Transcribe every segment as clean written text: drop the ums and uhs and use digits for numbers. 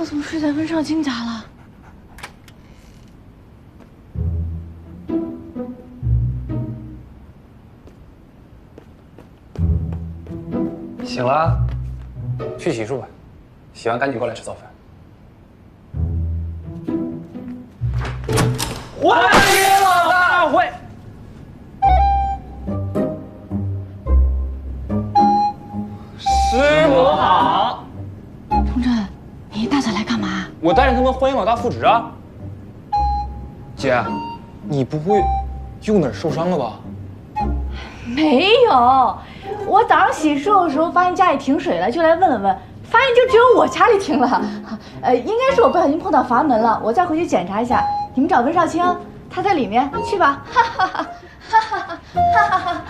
我怎么睡在温少卿家了？醒了，去洗漱吧，洗完赶紧过来吃早饭。欢迎老大会。师傅好。童真，你一大早来干嘛？我带着他们欢迎老大复职啊。姐，你不会又哪儿受伤了吧？没有，我早上洗漱的时候发现家里停水了，就来问了问，发现就只有我家里停了。应该是我不小心碰到阀门了，我再回去检查一下。你们找温少卿，他在里面，去吧。哈哈哈哈哈哈哈哈！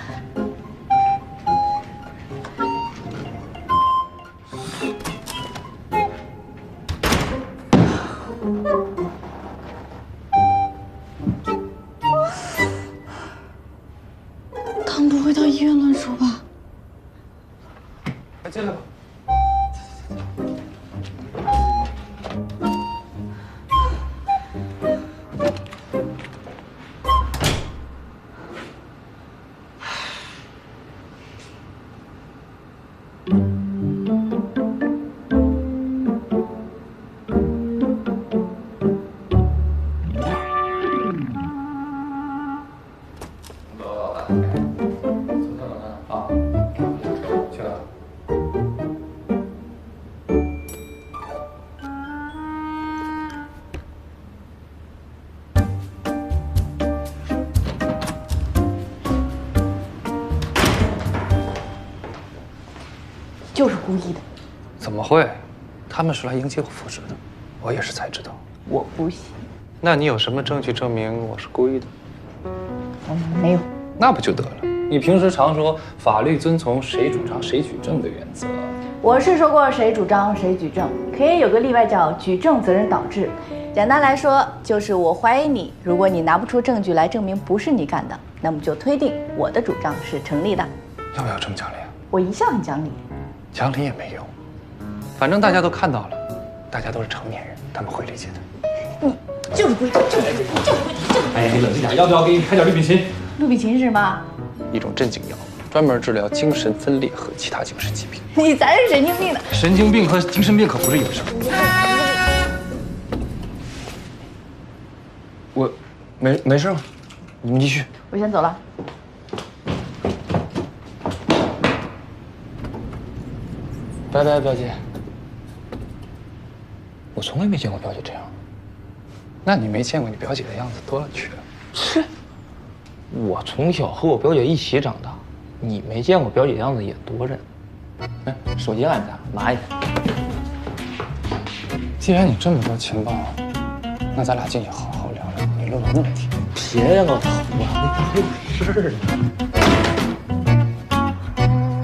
汤不会到医院乱说吧？快进来吧。啊，去了。就是故意的。怎么会？他们是来迎接我复职的，我也是才知道。我不信。那你有什么证据证明我是故意的？没有。那不就得了？你平时常说法律遵从谁主张谁举证的原则。我是说过谁主张谁举证，可以有个例外叫举证责任导致。简单来说，就是我怀疑你，如果你拿不出证据来证明不是你干的，那么就推定我的主张是成立的。要不要这么讲理啊？我一向很讲理。讲理也没用，反正大家都看到了，大家都是成年人，他们会理解的。你就是故意，就是故意，就是故意。哎，你冷静点，要不要给你开点氯丙嗪？氯丙嗪是什么？一种镇静药，专门治疗精神分裂和其他精神疾病。你才是神经病呢！神经病和精神病可不是一回事。我没事了，你们继续。我先走了。拜拜，表姐。我从来没见过表姐这样。那你没见过你表姐的样子多了去了。切，我从小和我表姐一起长大，你没见过表姐样子也多着呢。哎，手机按下，拿一下。既然你这么多情报，那咱俩进去好好聊聊你论文的问题。别呀，老头，我还没有事呢。